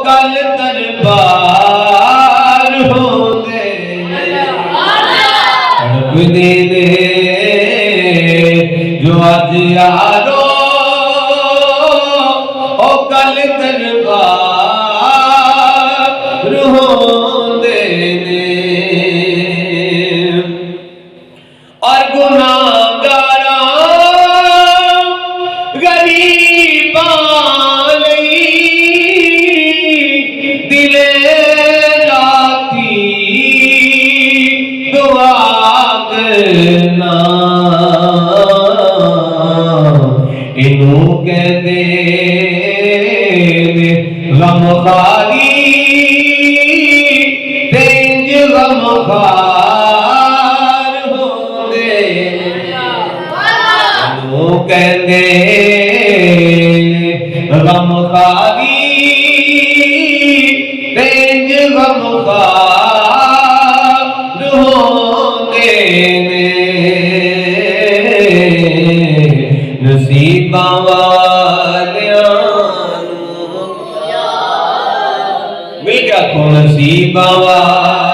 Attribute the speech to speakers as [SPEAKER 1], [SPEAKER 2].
[SPEAKER 1] कल दरबार होंदे तड़पदे ने जो अज यारो ओ कल दरबार होंदे ने और गुनाहगारां गरीबां लई दिले राती दुआ करना इनू कहंदे गमखारी ते इंज गमखार होंदे इनू कहंदे गमखारी ते इंज गमखार होंदे नसीबां वालियां मिल गया को नसीबां वालियां